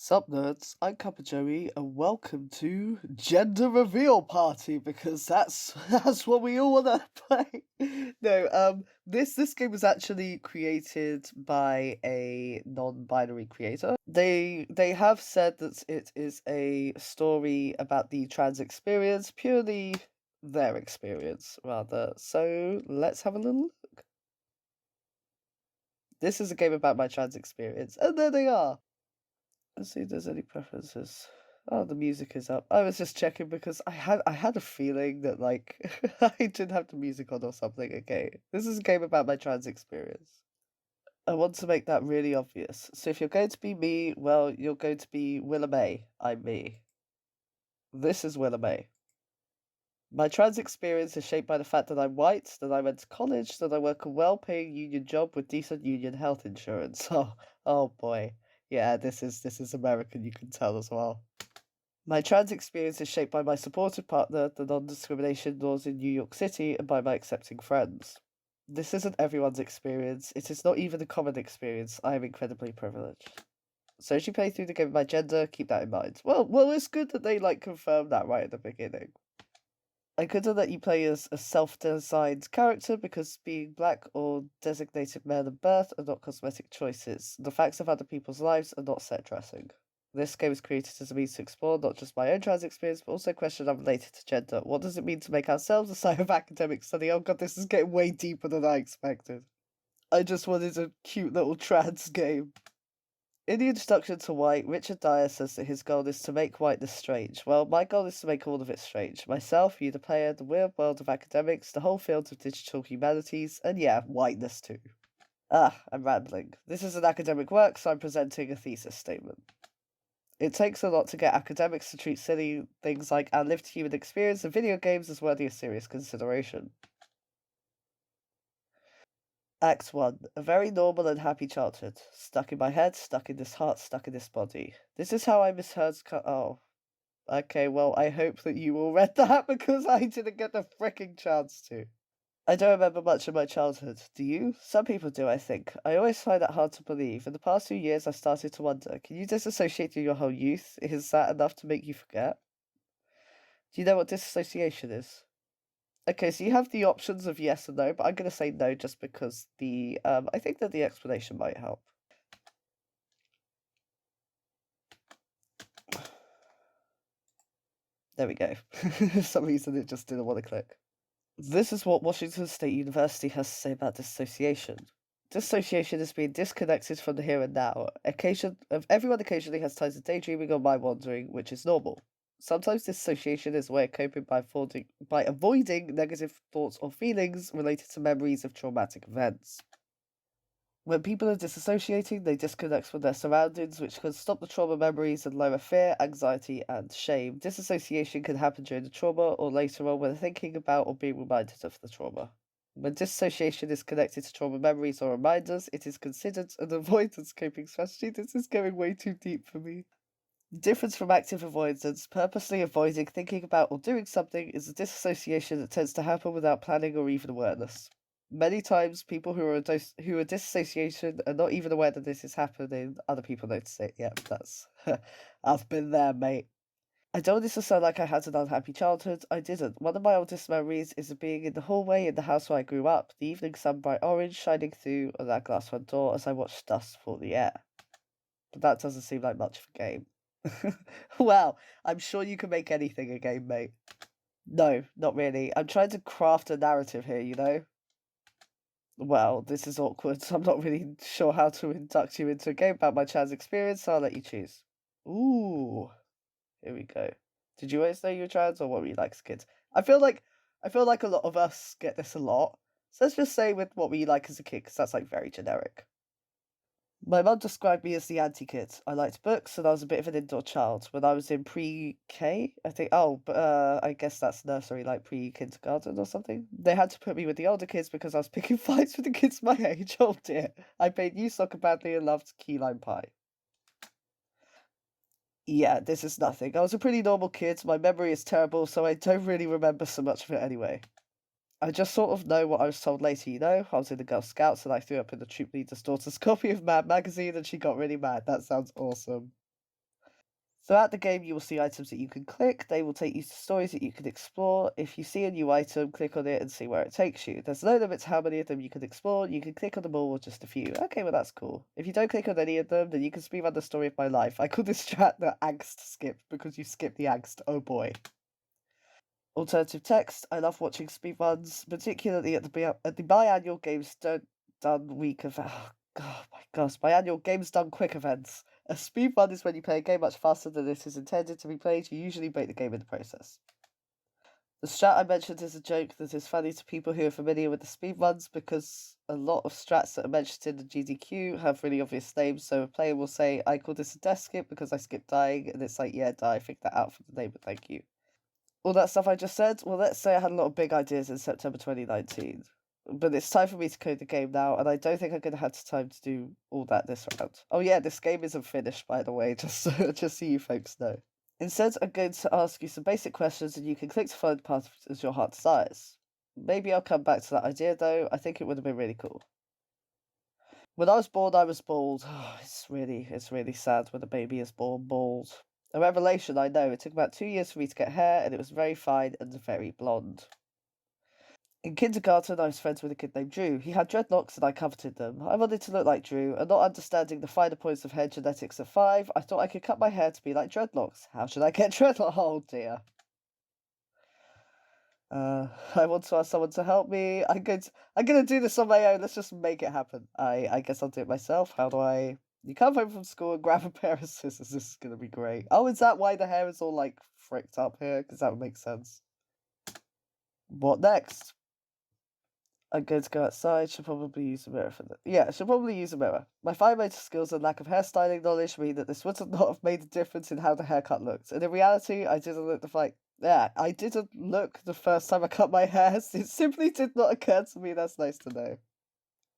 Sup nerds, I'm CuppaJoey and welcome to Gender Reveal Party because that's that's what we all wanna play. This game was actually created by a non-binary creator. They have said that it is a story about the trans experience, purely their experience rather. So let's have a little look. This is a game about my trans experience, and there they are. Let's see if there's any preferences. Oh, the music is up. I was just checking because I had a feeling that like I didn't have the music on or something. Okay, this is a game about my trans experience. I want to make that really obvious. So if you're going to be me, well, you're going to be Willa May. I'm me. This is Willa May. My trans experience is shaped by the fact that I'm white, that I went to college, that I work a well-paying union job with decent union health insurance. Oh boy. Yeah, this is American, you can tell as well. My trans experience is shaped by my supportive partner, the non-discrimination laws in New York City, and by my accepting friends. This isn't everyone's experience. It is not even a common experience. I am incredibly privileged. So as you play through the game of my gender, keep that in mind. Well, it's good that they confirm that right at the beginning. I couldn't let you play as a self-designed character because being black or designated male at birth are not cosmetic choices. The facts of other people's lives are not set dressing. This game is created as a means to explore not just my own trans experience, but also questions unrelated to gender. What does it mean to make ourselves a site of academic study? Oh god, this is getting way deeper than I expected. I just wanted a cute little trans game. In the introduction to White, Richard Dyer says that his goal is to make whiteness strange. Well, my goal is to make all of it strange. Myself, you the player, the weird world of academics, the whole field of digital humanities, and yeah, whiteness too. I'm rambling. This is an academic work, so I'm presenting a thesis statement. It takes a lot to get academics to treat silly things like our lived human experience in video games as worthy of serious consideration. Act 1. A very normal and happy childhood. Stuck in my head, stuck in this heart, stuck in this body. This is how I misheard. Oh. Okay, well, I hope that you all read that because I didn't get the freaking chance to. I don't remember much of my childhood. Do you? Some people do, I think. I always find that hard to believe. In the past few years, I started to wonder, can you disassociate your whole youth? Is that enough to make you forget? Do you know what disassociation is? Okay, so you have the options of yes and no, but I'm going to say no just because I think that the explanation might help. There we go. For some reason, it just didn't want to click. This is what Washington State University has to say about dissociation. Dissociation is being disconnected from the here and now. Everyone occasionally has times of daydreaming or mind wandering, which is normal. Sometimes dissociation is a way of coping by avoiding negative thoughts or feelings related to memories of traumatic events. When people are disassociating, they disconnect from their surroundings, which can stop the trauma memories and lower fear, anxiety, and shame. Disassociation can happen during the trauma or later on when thinking about or being reminded of the trauma. When disassociation is connected to trauma memories or reminders, it is considered an avoidance coping strategy. This is going way too deep for me. The difference from active avoidance, purposely avoiding thinking about or doing something, is a disassociation that tends to happen without planning or even awareness. Many times, people who are disassociation are not even aware that this is happening. Other people notice it. Yep, that's. I've been there, mate. I don't want this to sound like I had an unhappy childhood. I didn't. One of my oldest memories is of being in the hallway in the house where I grew up, the evening sun bright orange shining through on that glass front door as I watched dust fill the air. But that doesn't seem like much of a game. Well, I'm sure you can make anything a game, mate. No, not really. I'm trying to craft a narrative here, you know? Well, this is awkward. I'm not really sure how to induct you into a game about my trans experience, so I'll let you choose. Ooh, here we go. Did you always know you were trans, or what were you like as kids? I feel like a lot of us get this a lot. So let's just say with what were you like as a kid, because that's like very generic. My mum described me as the anti-kid. I liked books and I was a bit of an indoor child. When I was in pre-K, I think, I guess that's nursery, like pre-kindergarten or something. They had to put me with the older kids because I was picking fights with the kids my age. Oh dear. I played youth soccer badly and loved key lime pie. Yeah, this is nothing. I was a pretty normal kid. My memory is terrible, so I don't really remember so much of it anyway. I just sort of know what I was told later, you know? I was in the Girl Scouts and I threw up in the troop leader's daughter's copy of Mad magazine and she got really mad. That sounds awesome. Throughout the game, you will see items that you can click. They will take you to stories that you can explore. If you see a new item, click on it and see where it takes you. There's no limit to how many of them you can explore. You can click on them all or just a few. Okay, well, that's cool. If you don't click on any of them, then you can speedrun the story of my life. I call this strat the angst skip because you skip the angst. Oh boy. Alternative text. I love watching speedruns, particularly at the biannual Games Done week of. Oh my gosh, biannual Games Done quick events. A speedrun is when you play a game much faster than it is intended to be played. You usually break the game in the process. The strat I mentioned is a joke that is funny to people who are familiar with the speedruns because a lot of strats that are mentioned in the GDQ have really obvious names. So a player will say, I call this a death skip because I skipped dying, and it's like, yeah, die, figure that out for the name, but thank you. All that stuff I just said, well, let's say I had a lot of big ideas in September 2019. But it's time for me to code the game now, and I don't think I'm going to have time to do all that this round. Oh yeah, this game isn't finished, by the way, just so you folks know. Instead, I'm going to ask you some basic questions, and you can click to find the path as your heart desires. Maybe I'll come back to that idea, though. I think it would have been really cool. When I was born, I was bald. Oh, it's really sad when a baby is born bald. A revelation, I know. It took about 2 years for me to get hair, and it was very fine and very blonde. In kindergarten, I was friends with a kid named Drew. He had dreadlocks, and I coveted them. I wanted to look like Drew, and not understanding the finer points of hair genetics at 5, I thought I could cut my hair to be like dreadlocks. How should I get dreadlocks? Oh dear. I want to ask someone to help me. I'm gonna do this on my own. Let's just make it happen. I guess I'll do it myself. How do I? You come home from school and grab a pair of scissors. This is gonna be great. Oh, is that why the hair is all like fricked up here? Because that would make sense. What next? I'm going to go outside. Should probably use a mirror for that. Yeah, should probably use a mirror. My fine motor skills and lack of hairstyling knowledge mean that this would not have made a difference in how the haircut looked. And in reality, I didn't look I didn't look the first time I cut my hair. It simply did not occur to me. That's nice to know.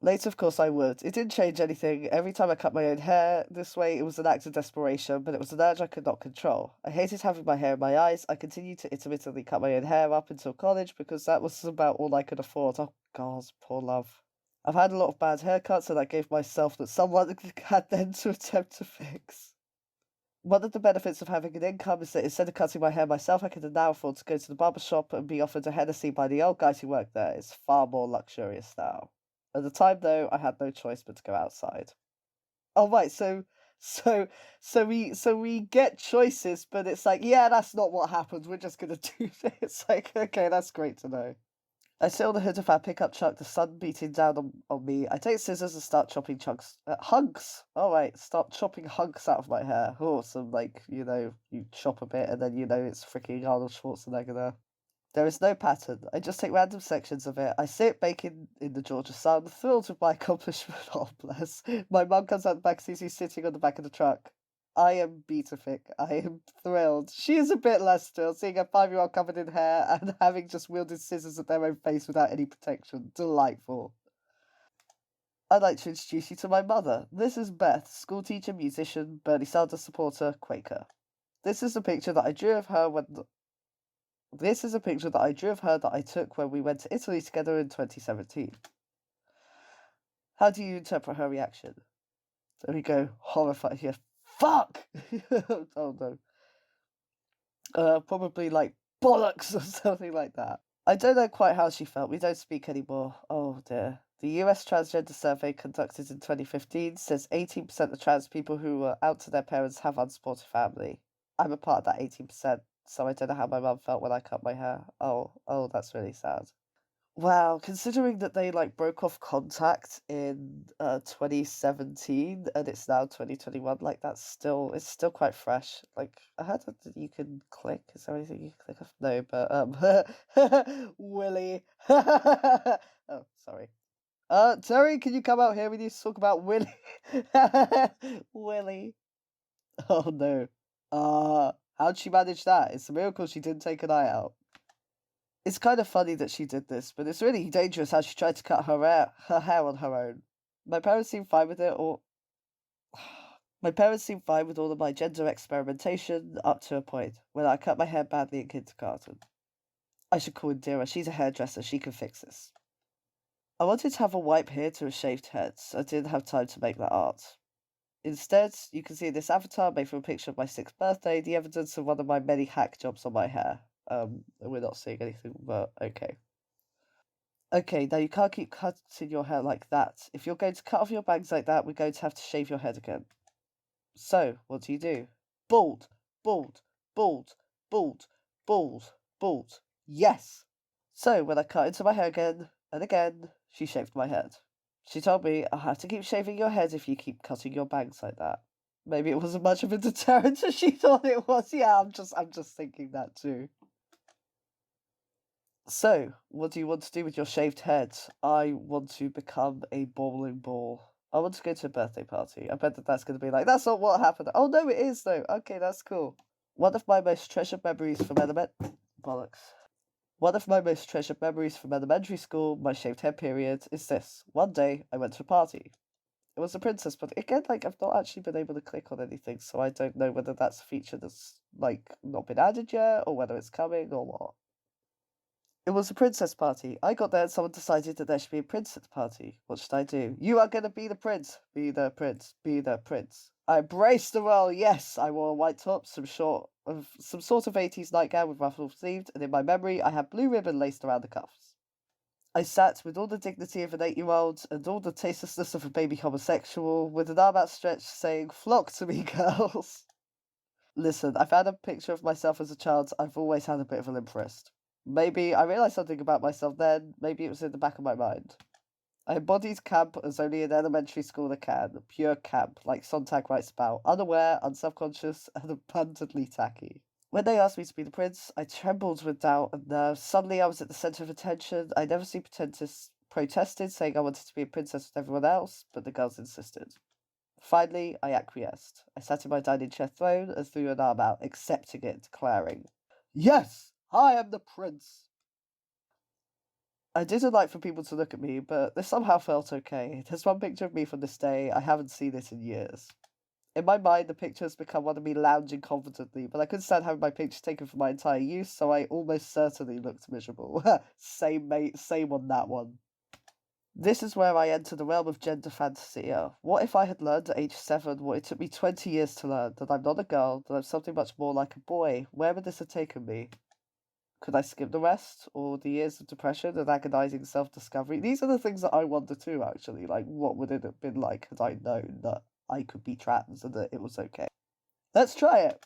Later, of course, I would. It didn't change anything. Every time I cut my own hair this way, it was an act of desperation, but it was an urge I could not control. I hated having my hair in my eyes. I continued to intermittently cut my own hair up until college because that was about all I could afford. Oh, God, poor love. I've had a lot of bad haircuts, and I gave myself that someone had then to attempt to fix. One of the benefits of having an income is that instead of cutting my hair myself, I can now afford to go to the barber shop and be offered a Hennessy by the old guys who work there. It's far more luxurious now. At the time, though, I had no choice but to go outside. Oh right, so we get choices, but it's like, yeah, that's not what happened. We're just gonna do this. It's like, okay, that's great to know. I sit on the hood of our pickup truck, the sun beating down on me. I take scissors and start chopping hunks. All right, start chopping hunks out of my hair. Awesome, like, you chop a bit and then it's freaking Arnold Schwarzenegger there. There is no pattern. I just take random sections of it. I sit baking in the Georgia sun, thrilled with my accomplishment. Oh, bless. My mum comes out the back, sees me sitting on the back of the truck. I am beatific. I am thrilled. She is a bit less thrilled, seeing a 5-year-old covered in hair and having just wielded scissors at their own face without any protection. Delightful. I'd like to introduce you to my mother. This is Beth, schoolteacher, musician, Bernie Sanders supporter, Quaker. This is a picture that I drew of her that I took when we went to Italy together in 2017. How do you interpret her reaction? There we go, horrified here. Fuck! Oh no. Probably like bollocks or something like that. I don't know quite how she felt. We don't speak anymore. Oh dear. The US transgender survey conducted in 2015 says 18% of trans people who were out to their parents have unsupported family. I'm a part of that 18%, so I don't know how my mum felt when I cut my hair. Oh, that's really sad. Wow, considering that they like broke off contact in 2017 and it's now 2021, like it's still quite fresh. Like I heard that you can click. Is there anything you can click off? No, but Willie. Oh, sorry. Terry, can you come out here? We need to talk about Willie. Willie. Oh no. How'd she manage that? It's a miracle she didn't take an eye out. It's kind of funny that she did this, but it's really dangerous how she tried to cut her hair on her own. My parents seemed fine with it, or my parents seemed fine with all of my gender experimentation up to a point when I cut my hair badly in kindergarten. I should call Indira. She's a hairdresser. She can fix this. I wanted to have a wipe here to a shaved head, so I didn't have time to make that art. Instead, you can see this avatar made from a picture of my 6th birthday, the evidence of one of my many hack jobs on my hair. We're not seeing anything, but okay. Okay, now you can't keep cutting your hair like that. If you're going to cut off your bangs like that, we're going to have to shave your head again. So, what do? Bald, bald, bald, bald, bald, bald. Yes! So, when I cut into my hair again and again, she shaved my head. She told me, I'll have to keep shaving your head if you keep cutting your bangs like that. Maybe it wasn't much of a deterrent as she thought it was. Yeah, I'm just thinking that too. So, what do you want to do with your shaved head? I want to become a bowling ball. I want to go to a birthday party. I bet that's going to be like, that's not what happened. Oh, no, it is, though. Okay, that's cool. One of my most treasured memories from bollocks. One of my most treasured memories from elementary school, my shaved head period, is this. One day, I went to a party. It was a princess, but again, like, I've not actually been able to click on anything, so I don't know whether that's a feature that's, like, not been added yet, or whether it's coming, or what. It was a princess party. I got there and someone decided that there should be a prince at the party. What should I do? You are going to be the prince. Be the prince. Be the prince. I embraced the role. Yes, I wore a white top, some sort of 80s nightgown with ruffled sleeves, and in my memory, I had blue ribbon laced around the cuffs. I sat with all the dignity of an 8-year-old and all the tastelessness of a baby homosexual, with an arm outstretched, saying, "Flock to me, girls." Listen, I found a picture of myself as a child. I've always had a bit of a limp wrist. Maybe I realised something about myself then. Maybe it was in the back of my mind. I embodied camp as only an elementary schooler can. Pure camp, like Sontag writes about. Unaware, unselfconscious, and abundantly tacky. When they asked me to be the prince, I trembled with doubt and nerves. Suddenly I was at the centre of attention. I never seen pretentious protested, saying I wanted to be a princess with everyone else, but the girls insisted. Finally, I acquiesced. I sat in my dining chair throne and threw an arm out, accepting it, declaring, "Yes, I am the prince." I didn't like for people to look at me, but this somehow felt okay. There's one picture of me from this day. I haven't seen it in years. In my mind, the picture has become one of me lounging confidently, but I couldn't stand having my picture taken for my entire use, so I almost certainly looked miserable. Same, mate, same on that one. This is where I enter the realm of gender fantasy. What if I had learned at age 7 what it took me 20 years to learn, that I'm not a girl, that I'm something much more like a boy? Where would this have taken me? Could I skip the rest, or the years of depression and agonizing self-discovery? These are the things that I wonder too, actually. Like, what would it have been like had I known that I could be trans and that it was okay? Let's try it!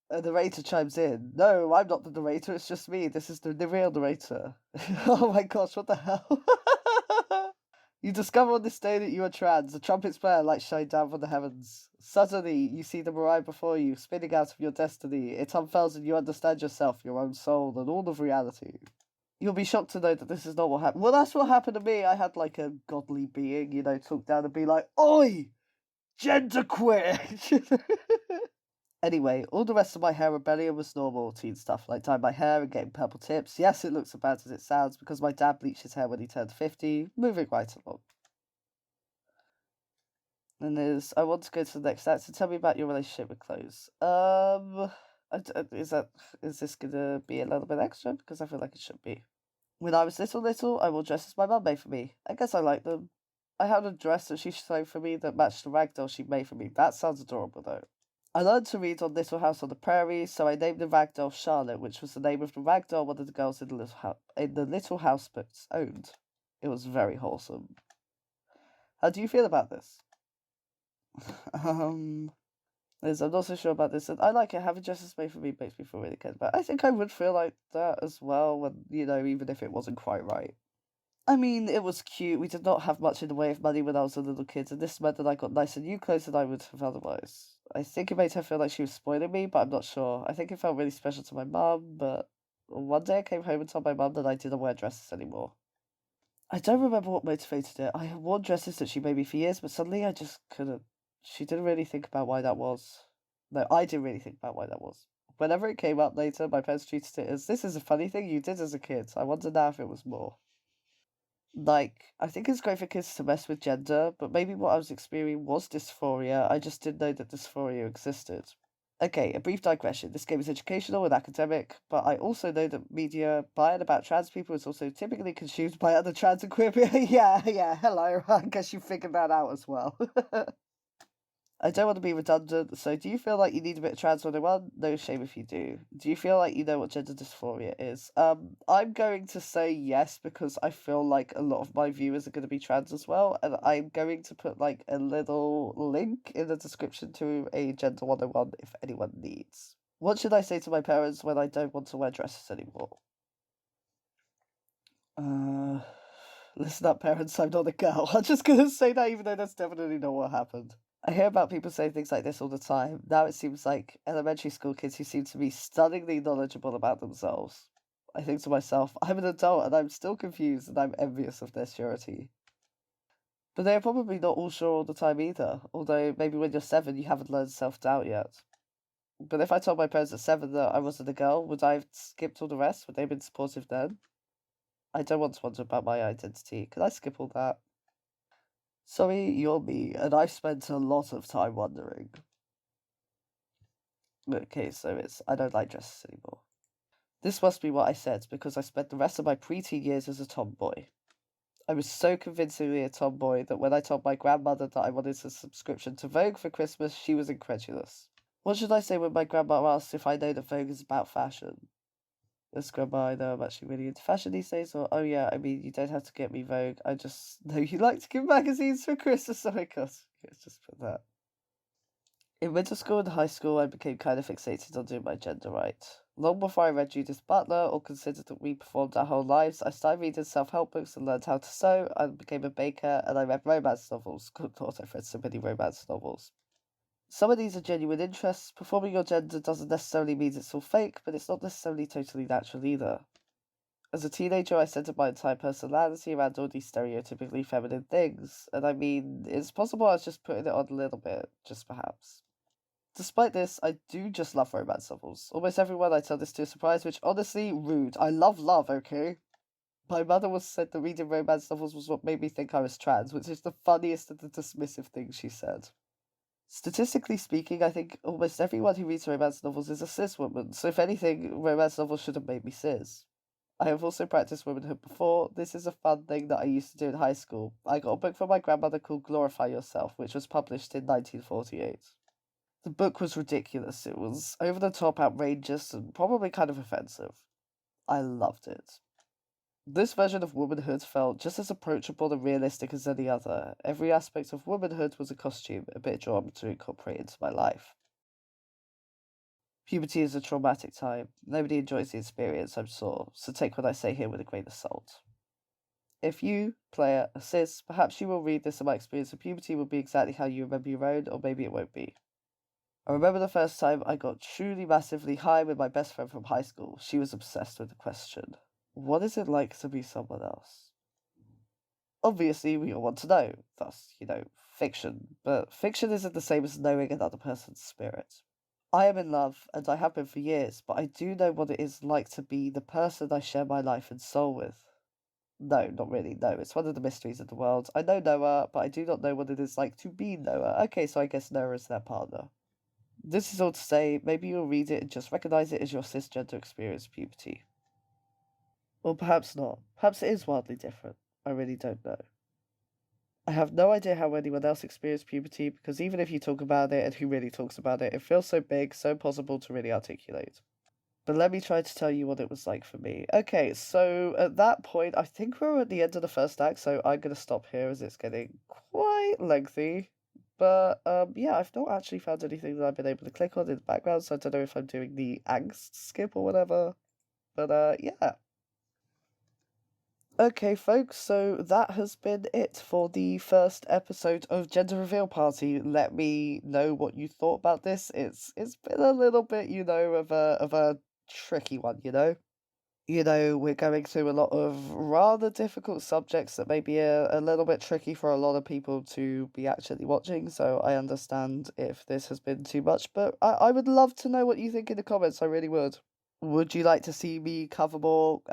A narrator chimes in. No, I'm not the narrator, it's just me. This is the real narrator. Oh my gosh, what the hell? You discover on this day that you are trans. The trumpets blare, lights shine down from the heavens. Suddenly, you see the Mariah before you, spinning out of your destiny. It unfurls and you understand yourself, your own soul, and all of reality. You'll be shocked to know that this is not what happened. Well, that's what happened to me. I had like a godly being, talk down and be like, "Oi! Genderqueer!" Anyway, all the rest of my hair rebellion was normal teen stuff, like dyeing my hair and getting purple tips. Yes, it looks as bad as it sounds because my dad bleached his hair when he turned 50. Moving right along. And there's, I want to go to the next act. So tell me about your relationship with clothes. Is this gonna be a little bit extra? Because I feel like it should be. When I was little, I wore dresses my mum made for me. I guess I like them. I had a dress that she sewed for me that matched the ragdoll she made for me. That sounds adorable though. I learned to read on Little House on the Prairie, so I named the ragdoll Charlotte, which was the name of the ragdoll one of the girls in the Little House books owned. It was very wholesome. How do you feel about this? I'm not so sure about this. And I like it. Having dresses made for me makes me feel really good. But I think I would feel like that as well when, even if it wasn't quite right. I mean, it was cute. We did not have much in the way of money when I was a little kid, and this meant that I got nicer new clothes than I would have otherwise. I think it made her feel like she was spoiling me, but I'm not sure. I think it felt really special to my mum, but one day I came home and told my mum that I didn't wear dresses anymore. I don't remember what motivated it. I had worn dresses that she made me for years, but suddenly I just couldn't. She didn't really think about why that was. No, I didn't really think about why that was. Whenever it came up later, my parents treated it as, this is a funny thing you did as a kid. I wonder now if it was more. Like, I think it's great for kids to mess with gender, but maybe what I was experiencing was dysphoria. I just didn't know that dysphoria existed. Okay, a brief digression. This game is educational and academic, but I also know that media by and about trans people is also typically consumed by other trans and queer people. Yeah, hello. I guess you figured that out as well. I don't want to be redundant, so do you feel like you need a bit of trans 101? No shame if you do. Do you feel like you know what gender dysphoria is? I'm going to say yes because I feel like a lot of my viewers are going to be trans as well, and I'm going to put like a little link in the description to a gender 101 if anyone needs. What should I say to my parents when I don't want to wear dresses anymore? Listen up, parents, I'm not a girl. I'm just gonna say that even though that's definitely not what happened. I hear about people saying things like this all the time. Now it seems like elementary school kids who seem to be stunningly knowledgeable about themselves. I think to myself, I'm an adult and I'm still confused and I'm envious of their surety. But they are probably not all sure all the time either, although maybe when you're 7 you haven't learned self-doubt yet. But if I told my parents at 7 that I wasn't a girl, would I have skipped all the rest? Would they have been supportive then? I don't want to wonder about my identity. Could I skip all that? Sorry, you're me, and I've spent a lot of time wondering. Okay, so it's I don't like dresses anymore. This must be what I said, because I spent the rest of my preteen years as a tomboy. I was so convincingly a tomboy that when I told my grandmother that I wanted a subscription to Vogue for Christmas, she was incredulous. What should I say when my grandma asks if I know that Vogue is about fashion? Yes, grandma, I know I'm actually really into fashion these days, or oh yeah, I mean, you don't have to get me Vogue, I just know you like to give magazines for Christmas, so I guess let's just put that. In middle school and high school, I became kind of fixated on doing my gender right. Long before I read Judith Butler or considered that we performed our whole lives, I started reading self-help books and learned how to sew. I became a baker, and I read romance novels. Good lord, I've read so many romance novels. Some of these are genuine interests. Performing your gender doesn't necessarily mean it's all fake, but it's not necessarily totally natural either. As a teenager, I centered my entire personality around all these stereotypically feminine things, and I mean, it's possible I was just putting it on a little bit, just perhaps. Despite this, I do just love romance novels. Almost everyone I tell this to is surprised, which honestly, rude. I love love, okay? My mother once said that reading romance novels was what made me think I was trans, which is the funniest and the dismissive thing she said. Statistically speaking, I think almost everyone who reads romance novels is a cis woman, so if anything, romance novels should have made me cis. I have also practiced womanhood before. This is a fun thing that I used to do in high school. I got a book from my grandmother called Glorify Yourself, which was published in 1948. The book was ridiculous. It was over the top, outrageous, and probably kind of offensive. I loved it. This version of womanhood felt just as approachable and realistic as any other. Every aspect of womanhood was a costume, a bit drawn to incorporate into my life. Puberty is a traumatic time. Nobody enjoys the experience, I'm sure, so take what I say here with a grain of salt. If you, player, are cis, perhaps you will read this and my experience of puberty will be exactly how you remember your own, or maybe it won't be. I remember the first time I got truly massively high with my best friend from high school. She was obsessed with the question, what is it like to be someone else? Obviously, we all want to know, thus, fiction, but fiction isn't the same as knowing another person's spirit. I am in love, and I have been for years, but I do know what it is like to be the person I share my life and soul with. No, not really, no, it's one of the mysteries of the world. I know Noah, but I do not know what it is like to be Noah. Okay, so I guess Noah is their partner. This is all to say, maybe you'll read it and just recognize it as your cisgender experience of puberty. Or perhaps not. Perhaps it is wildly different. I really don't know. I have no idea how anyone else experienced puberty because even if you talk about it and who really talks about it, it feels so big, so impossible to really articulate. But let me try to tell you what it was like for me. Okay, so at that point, I think we're at the end of the first act, so I'm going to stop here as it's getting quite lengthy. But yeah, I've not actually found anything that I've been able to click on in the background, so I don't know if I'm doing the angst skip or whatever. But yeah. Okay, folks, so that has been it for the first episode of Gender Reveal Party. Let me know what you thought about this. It's been a little bit, of a tricky one, we're going through a lot of rather difficult subjects that may be a little bit tricky for a lot of people to be actually watching, so I understand if this has been too much, but I would love to know what you think in the comments, I really would. Would you like to see me cover more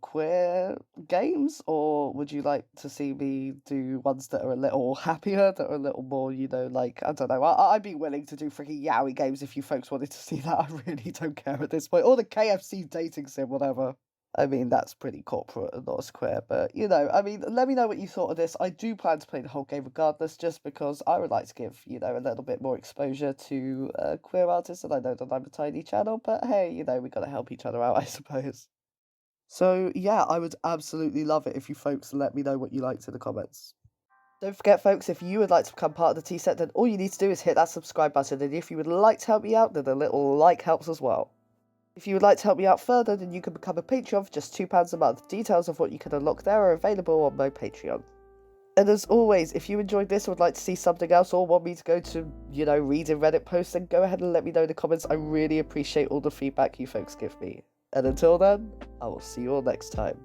queer games, or would you like to see me do ones that are a little happier, that are a little more, like, I don't know, I'd be willing to do freaking yaoi games if you folks wanted to see that, I really don't care at this point, or the KFC dating sim, whatever. I mean, that's pretty corporate and not as queer, but, you know, I mean, let me know what you thought of this. I do plan to play the whole game regardless, just because I would like to give, you know, a little bit more exposure to queer artists, and I know that I'm a tiny channel, but hey, you know, we gotta help each other out, I suppose. So, yeah, I would absolutely love it if you folks let me know what you liked in the comments. Don't forget, folks, if you would like to become part of the T-Set, then all you need to do is hit that subscribe button, and if you would like to help me out, then a little like helps as well. If you would like to help me out further, then you can become a Patreon for just £2 a month. Details of what you can unlock there are available on my Patreon. And as always, if you enjoyed this or would like to see something else or want me to go to, you know, reading Reddit posts, then go ahead and let me know in the comments. I really appreciate all the feedback you folks give me. And until then, I will see you all next time.